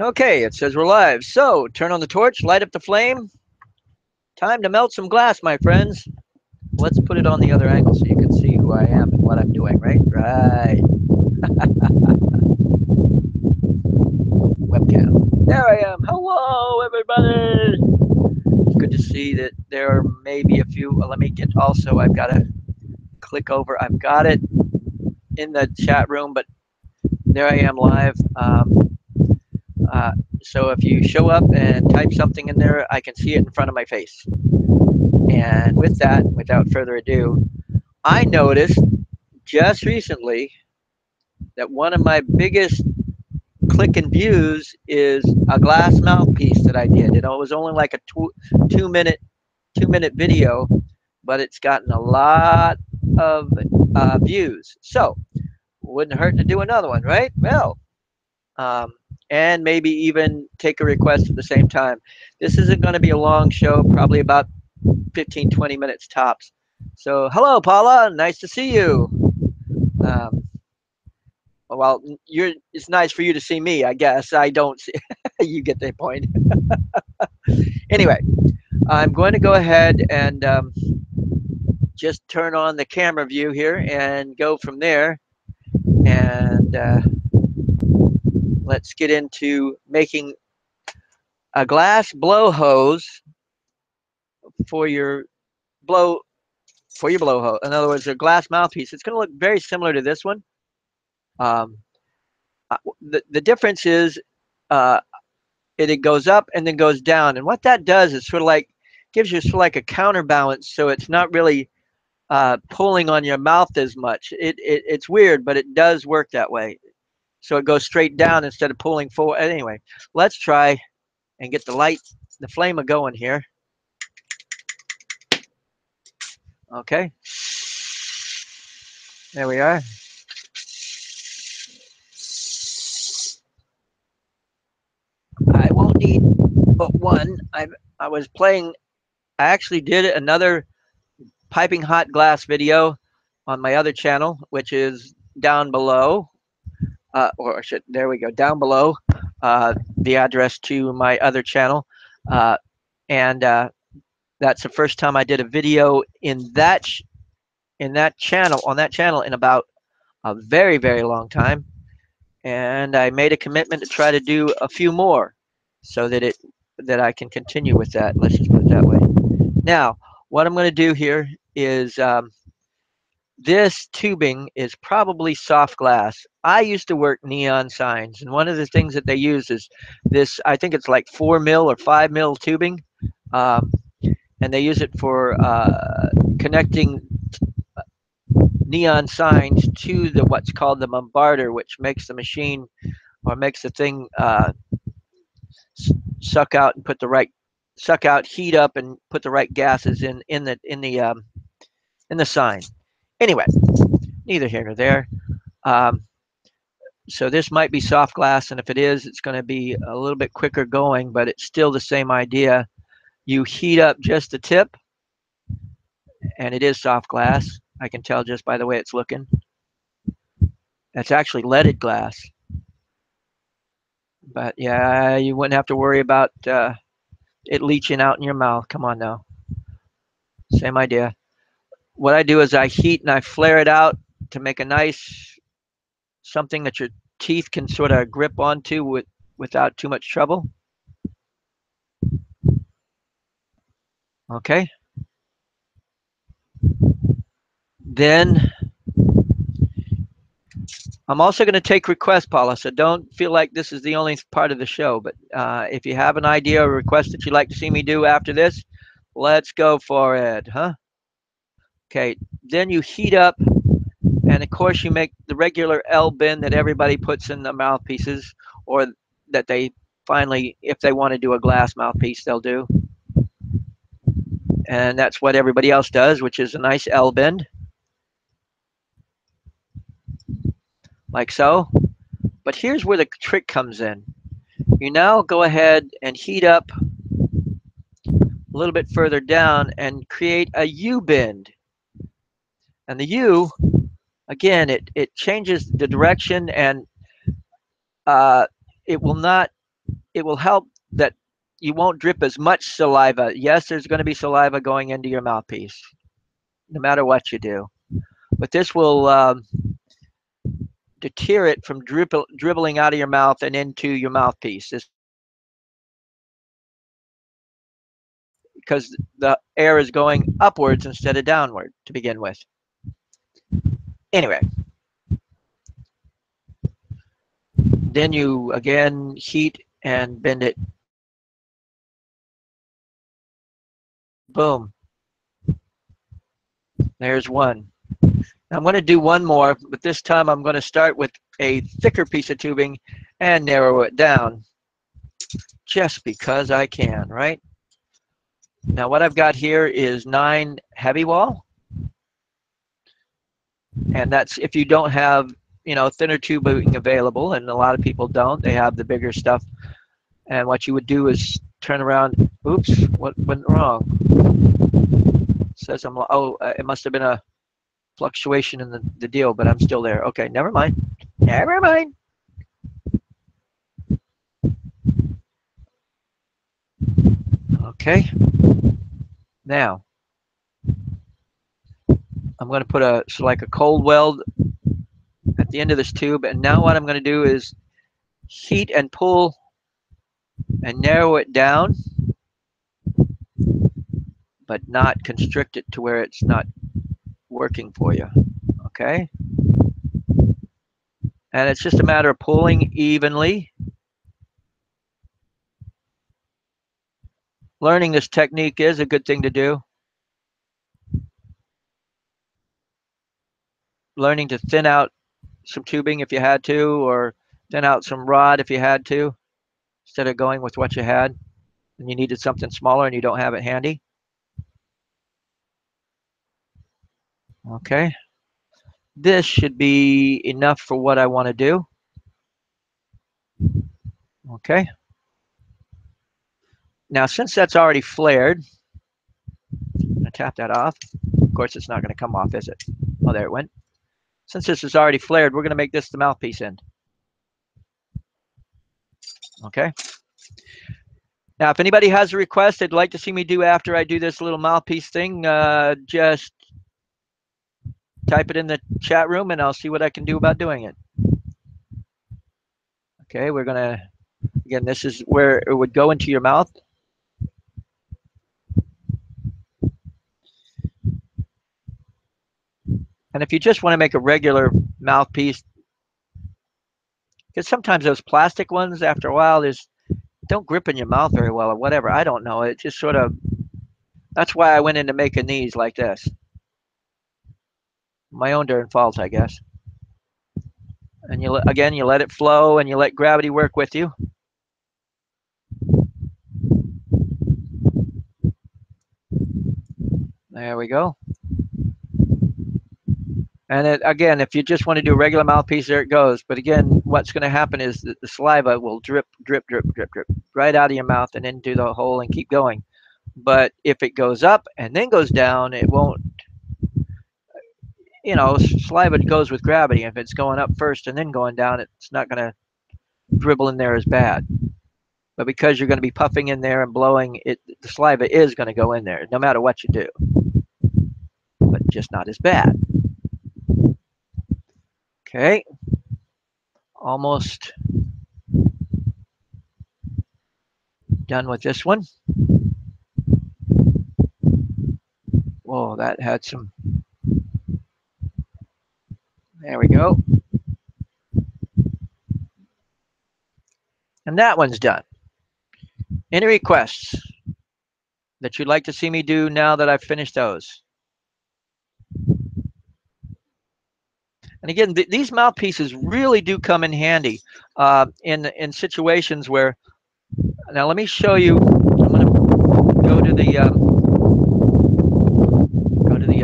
Okay, it says we're live. So turn on the torch, light up the flame. Time to melt some glass, my friends. Let's put it on the other angle so you can see who I am and what I'm doing, right? Right. Webcam. There I am. Hello, everybody. It's good to see that there may be a few. Well, let me get also, I've got to click over. I've got it in the chat room, but there I am live. Uh, so if you show up and type something in there, I can see it in front of my face. And with that, without further ado, I noticed just recently that one of my biggest click and views is a glass mouthpiece that I did. It was only like a two minute video, but it's gotten a lot of views. So wouldn't hurt to do another one, right? Well, um, and maybe even take a request at the same time. This isn't going to be a long show, probably about 15, 20 minutes tops. So hello, Paula. Nice to see you. Um, well, it's nice for you to see me, I guess. I don't see. You get the point. Anyway, I'm going to go ahead and just turn on the camera view here and go from there. And let's get into making a glass blow hose for your blow blow hose. In other words, a glass mouthpiece. It's going to look very similar to this one. Um, the difference is uh, it goes up and then goes down, and what that does is sort of like gives you sort of like a counterbalance, so it's not really pulling on your mouth as much. It's weird, but it does work that way. So it goes straight down instead of pulling forward. Anyway, let's try and get the flame a going here. Okay, there we are. I won't need but one. I was playing. I actually did another piping hot glass video on my other channel, which is down below. There we go, down below the address to my other channel. And that's the first time I did a video in that channel, on that channel, in about a very, very long time. And I made a commitment to try to do a few more so that I can continue with that. Let's just put it that way. Now, what I'm going to do here is this tubing is probably soft glass. I used to work neon signs, and one of the things that they use is this, I think it's like 4 mil or 5 mil tubing, um, and they use it for connecting neon signs to what's called the bombarder, which makes the machine or makes the thing suck out and put the right heat up and put the right gases in the sign. Anyway, neither here nor there. Um, so this might be soft glass, and if it is, it's going to be a little bit quicker going, but it's still the same idea. You heat up just the tip, and it is soft glass. I can tell just by the way it's looking. That's actually leaded glass. But yeah, you wouldn't have to worry about it leaching out in your mouth. Come on now. Same idea. What I do is I heat and I flare it out to make a nice something that your teeth can sort of grip onto without too much trouble. Okay. Then I'm also going to take requests, Paula, so don't feel like this is the only part of the show. But if you have an idea or request that you'd like to see me do after this, let's go for it, huh? Okay, then you heat up, and of course you make the regular L bend that everybody puts in the mouthpieces, or that they finally, if they want to do a glass mouthpiece, they'll do. And that's what everybody else does, which is a nice L bend, like so. But here's where the trick comes in. You now go ahead and heat up a little bit further down and create a U bend. And the U Again, it changes the direction, and uh, it will not. It will help that you won't drip as much saliva. Yes, there's going to be saliva going into your mouthpiece, no matter what you do. But this will deter it from dribbling out of your mouth and into your mouthpiece. This because the air is going upwards instead of downward to begin with. Anyway, then you again heat and bend it. Boom. There's one. I'm going to do one more, but this time I'm going to start with a thicker piece of tubing and narrow it down just because I can, right? Now what I've got here is 9 heavy wall, and that's if you don't have, thinner tubing available, and a lot of people don't. They have the bigger stuff, and what you would do is turn around. Oops, what went wrong? It says it must have been a fluctuation in the deal, but I'm still there. Okay, never mind. Never mind. Okay. Now, I'm going to put like a cold weld at the end of this tube, and now what I'm going to do is heat and pull and narrow it down, but not constrict it to where it's not working for you. Okay? And it's just a matter of pulling evenly. Learning this technique is a good thing to do. Learning to thin out some tubing if you had to, or thin out some rod if you had to, instead of going with what you had and you needed something smaller and you don't have it handy. Okay. This should be enough for what I want to do. Okay. Now, since that's already flared, I'm going to tap that off. Of course, it's not going to come off, is it? Oh, there it went. Since this is already flared, we're going to make this the mouthpiece end. Okay. Now, if anybody has a request they'd like to see me do after I do this little mouthpiece thing, just type it in the chat room and I'll see what I can do about doing it. Okay, we're going to, again, this is where it would go into your mouth. And if you just want to make a regular mouthpiece, because sometimes those plastic ones, after a while, don't grip in your mouth very well or whatever. I don't know. It just sort of, that's why I went into making these like this. My own darn fault, I guess. And you let it flow and you let gravity work with you. There we go. And again, if you just want to do a regular mouthpiece, there it goes. But again, what's going to happen is that the saliva will drip, drip, drip, drip, drip right out of your mouth and into the hole and keep going. But if it goes up and then goes down, it won't, saliva goes with gravity. If it's going up first and then going down, it's not going to dribble in there as bad. But because you're going to be puffing in there and blowing, the saliva is going to go in there no matter what you do. But just not as bad. Okay. Almost done with this one. Whoa, that had some. There we go. And that one's done. Any requests that you'd like to see me do now that I've finished those? And again, these mouthpieces really do come in handy in situations where. Now let me show you. I'm going to go to the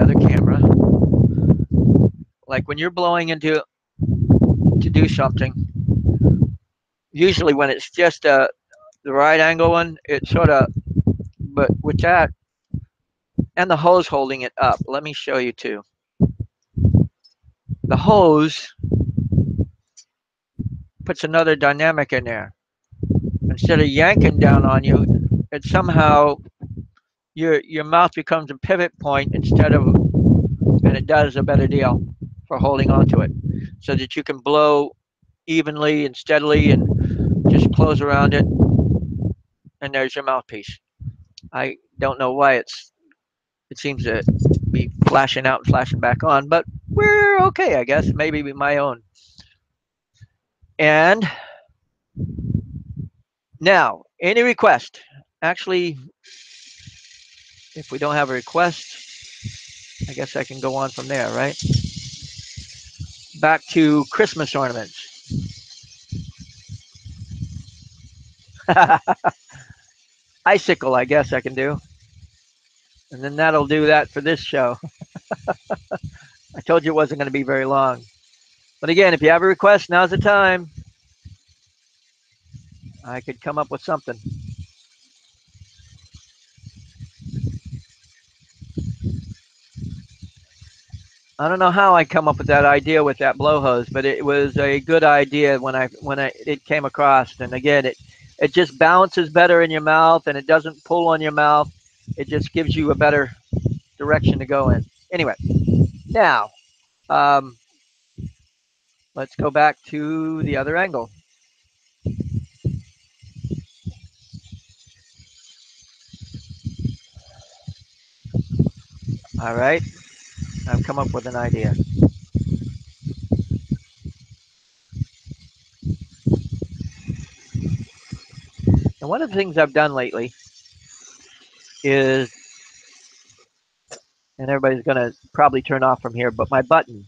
other camera. Like when you're blowing to do something, usually when it's just the right angle one, it sort of. But with that and the hose holding it up, let me show you too. the hose puts another dynamic in there. Instead of yanking down on you, it somehow your mouth becomes a pivot point instead of, and it does a better deal for holding on to it, so that you can blow evenly and steadily and just close around it, and there's your mouthpiece. I don't know why it seems to be flashing out and flashing back on, but we're okay, I guess. Maybe my own. And now, any request? Actually, if we don't have a request, I guess I can go on from there, right? Back to Christmas ornaments. Icicle, I guess I can do. And then that'll do that for this show. I told you it wasn't going to be very long. But again, if you have a request, now's the time. I could come up with something. I don't know how I come up with that idea with that blow hose, but it was a good idea when it came across. And again, it just bounces better in your mouth, and it doesn't pull on your mouth. It just gives you a better direction to go in. Anyway, now um, let's go back to the other angle. All right, I've come up with an idea. And one of the things I've done lately is, and everybody's going to probably turn off from here, but my buttons.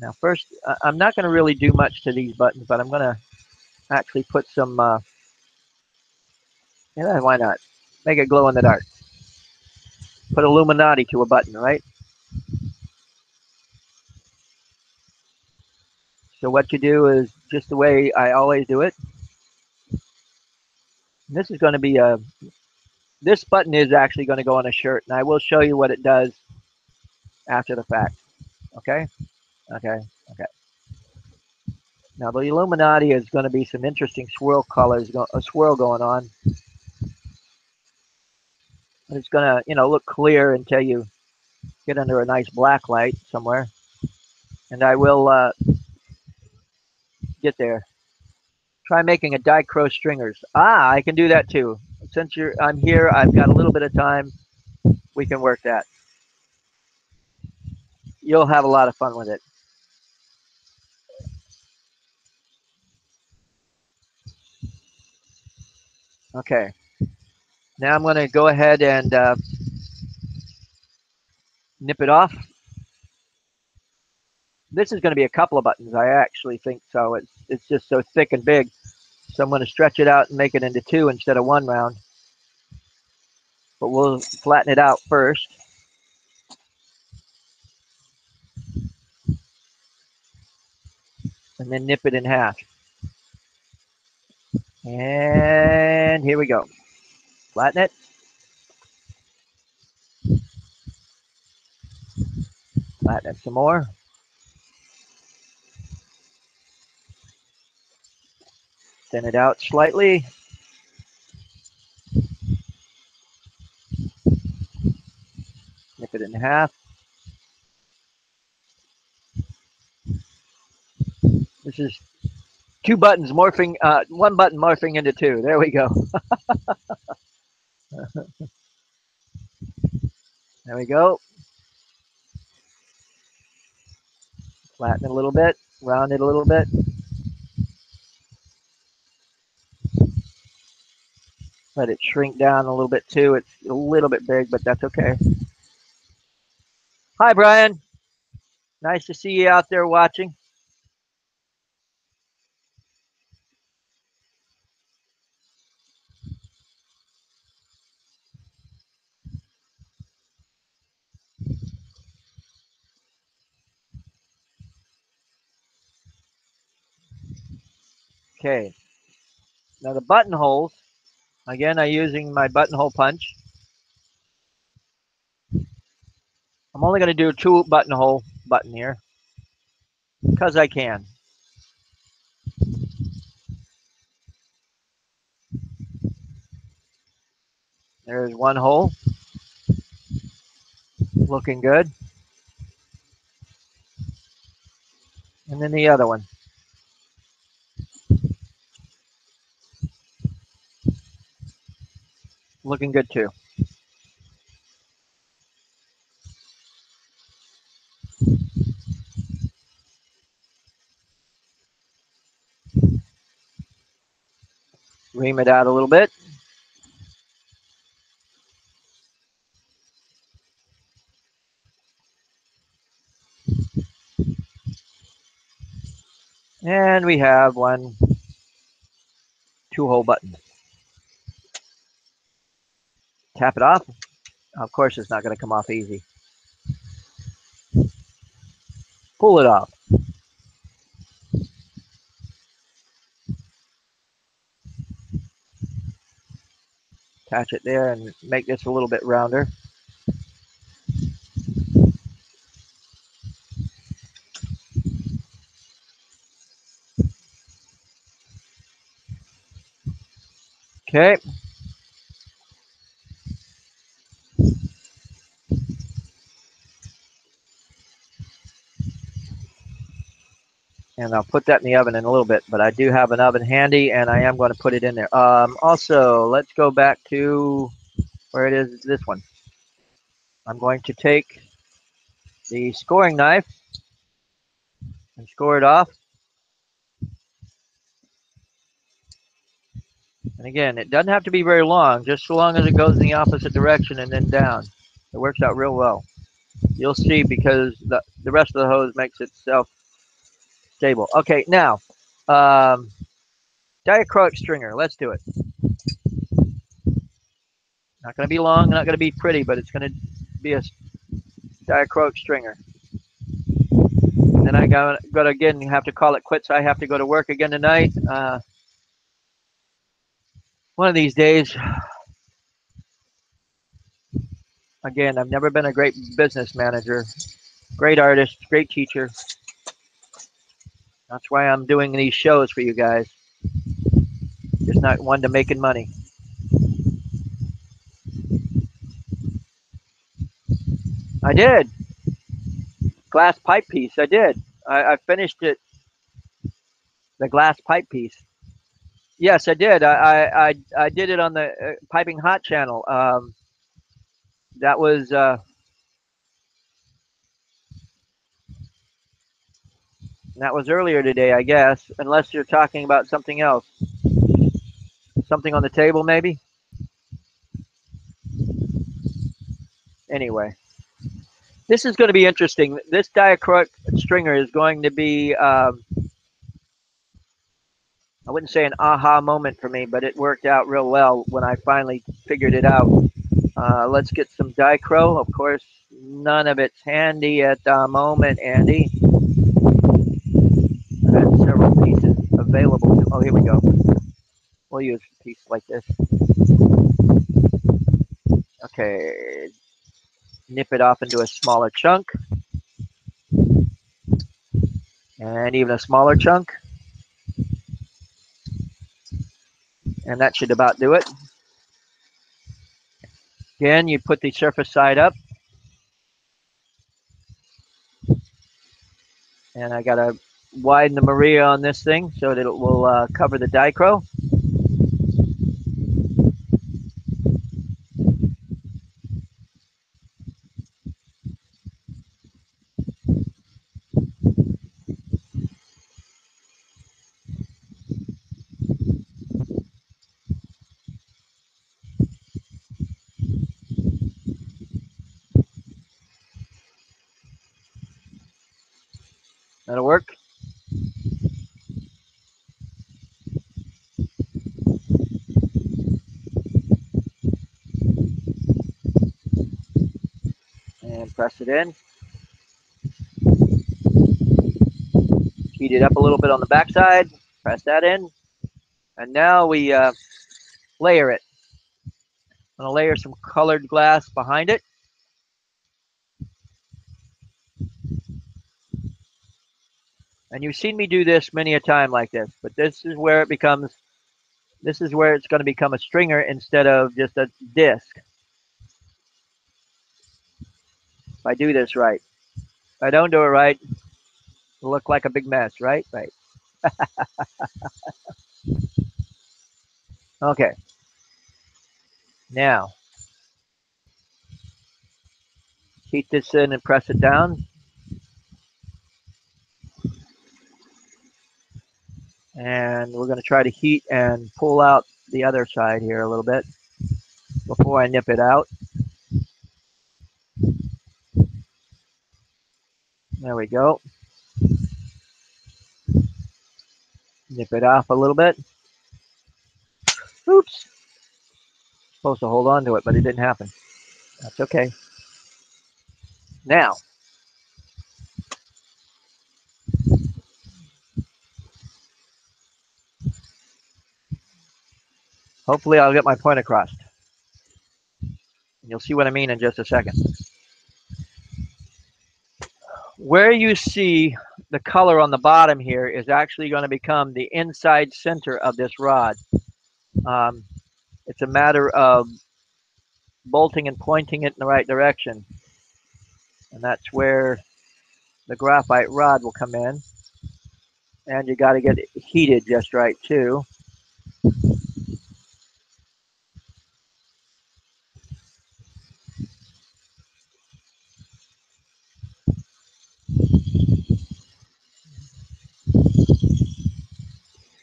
Now, first, I'm not going to really do much to these buttons, but I'm going to actually put some, yeah, why not? Make it glow in the dark. Put Illuminati to a button, right? So what you do is just the way I always do it. And this is going to be this button is actually going to go on a shirt, and I will show you what it does after the fact. Okay? Okay. Okay. Now the Illuminati is going to be some interesting swirl colors, a swirl going on. And it's going to, look clear until you get under a nice black light somewhere. And I will get there. Try making a dichro stringers. I can do that too. Since I'm here, I've got a little bit of time. We can work that. You'll have a lot of fun with it. Okay. Now I'm going to go ahead and nip it off. This is going to be a couple of buttons. I actually think so. It's just so thick and big. So I'm going to stretch it out and make it into two instead of one round. But we'll flatten it out first. And then nip it in half. And here we go. Flatten it. Flatten it some more. Thin it out slightly. Nip it in half. This is two buttons morphing, one button morphing into two. There we go. There we go. Flatten it a little bit. Round it a little bit. Let it shrink down a little bit too. It's a little bit big, but that's okay. Hi, Brian. Nice to see you out there watching. Okay. Now the buttonholes. Again, I'm using my buttonhole punch. I'm only going to do two buttonhole button here. because I can. There's one hole, looking good. And then the other one. Looking good too. Ream it out a little bit. And we have one 2-hole button. Tap it off. Of course, it's not going to come off easy. Pull it off. Attach it there and make this a little bit rounder. Okay. And I'll put that in the oven in a little bit, but I do have an oven handy and I am going to put it in there. Also, let's go back to where it is, this one. I'm going to take the scoring knife and score it off. And again, it doesn't have to be very long, just so long as it goes in the opposite direction and then down. It works out real well. You'll see because the rest of the hose makes itself stable. Okay, now, dichroic stringer. Let's do it. Not going to be long, not going to be pretty, but it's going to be a dichroic stringer. Then I got to again have to call it quits. I have to go to work again tonight. One of these days. Again, I've never been a great business manager, great artist, great teacher. That's why I'm doing these shows for you guys. Just not one to making money. I did. Glass pipe piece. I did. I finished it. The glass pipe piece. Yes, I did. I did it on the Piping Hot channel. That was earlier today, I guess. Unless you're talking about something else, something on the table, maybe. Anyway, this is going to be interesting. This dichroic stringer is going to be. I wouldn't say an aha moment for me, but it worked out real well when I finally figured it out. Let's get some dichro. Of course, none of it's handy at the moment, Andy. I have several pieces available. Oh, here we go. We'll use a piece like this. Okay, nip it off into a smaller chunk. And even a smaller chunk. And that should about do it. Again, you put the surface side up. And I got to widen the Maria on this thing so that it will cover the dichro. That'll work. And press it in. Heat it up a little bit on the backside. Press that in. And now we layer it. I'm going to layer some colored glass behind it. And you've seen me do this many a time like this, but this is where it's going to become a stringer instead of just a disc. If I do this right. If I don't do it right, it'll look like a big mess, right? Right. Okay. Now, heat this in and press it down. And we're going to try to heat and pull out the other side here a little bit before I nip it out. There we go. Nip it off a little bit. Oops. Supposed to hold on to it, but it didn't happen. That's okay. Now, hopefully I'll get my point across. You'll see what I mean in just a second. Where you see the color on the bottom here is actually going to become the inside center of this rod. It's a matter of bolting and pointing it in the right direction. And that's where the graphite rod will come in. And you got to get it heated just right too.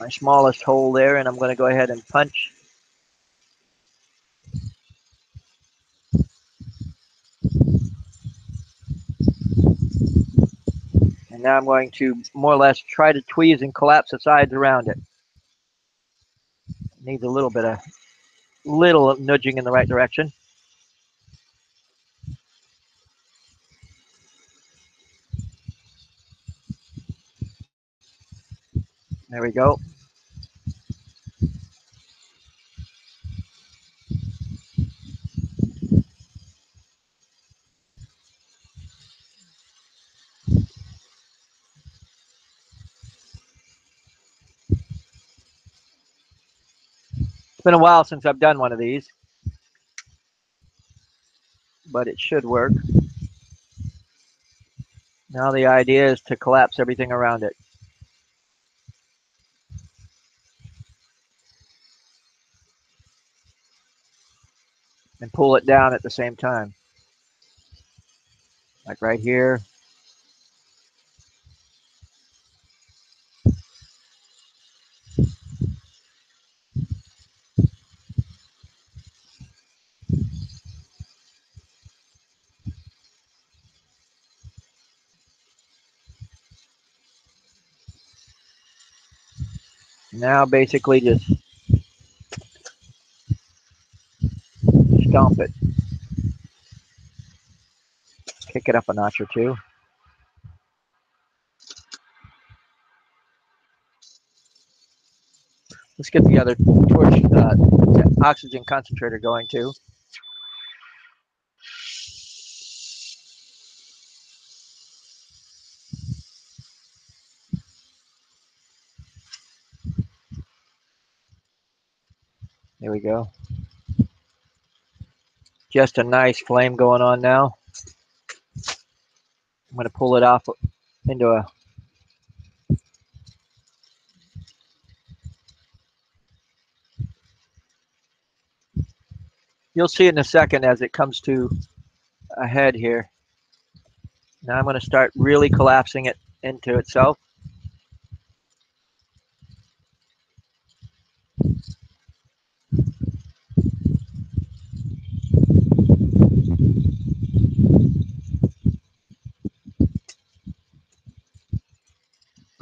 My smallest hole there, and I'm going to go ahead and punch. And now I'm going to more or less try to tweeze and collapse the sides around it. Needs a little bit of nudging in the right direction. There we go. It's been a while since I've done one of these, but it should work. Now the idea is to collapse everything around it. And pull it down at the same time. Like right here. Now basically just stomp it. Kick it up a notch or two. Let's get the other torch oxygen concentrator going too. There we go. Just a nice flame going on now. I'm going to pull it off into a... You'll see in a second as it comes to a head here. Now I'm going to start really collapsing it into itself.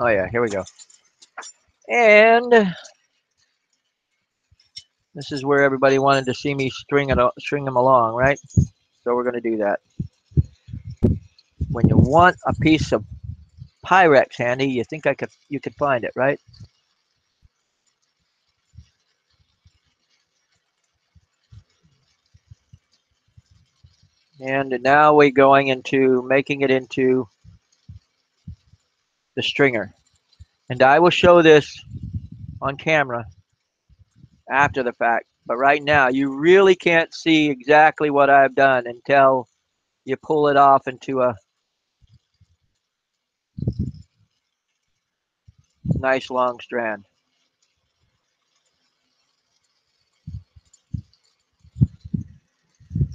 Oh yeah, here we go. And this is where everybody wanted to see me string them along, right? So we're going to do that. When you want a piece of Pyrex handy, you think you could find it, right? And now we're going into making it into the stringer. And I will show this on camera after the fact. But right now, you really can't see exactly what I've done until you pull it off into a nice long strand.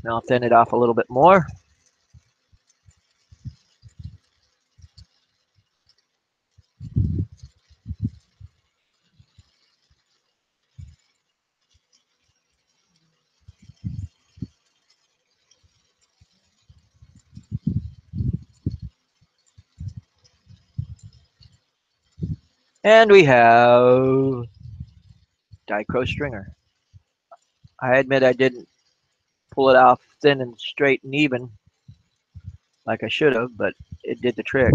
Now I'll thin it off a little bit more. And we have dichro stringer. I admit I didn't pull it off thin and straight and even like I should have, but it did the trick.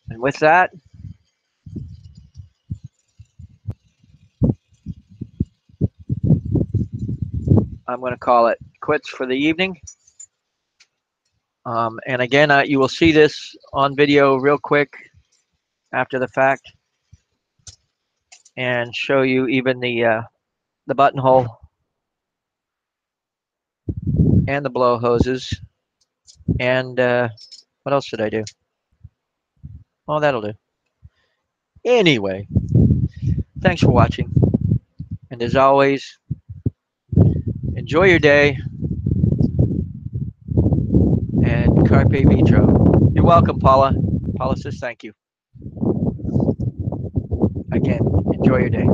And with that, I'm going to call it quits for the evening. And again, you will see this on video real quick after the fact and show you even the buttonhole and the blow hoses. And what else did I do? Oh, that'll do. Anyway, thanks for watching. And as always, enjoy your day and carpe vitro. You're welcome, Paula. Paula says thank you. Again, enjoy your day.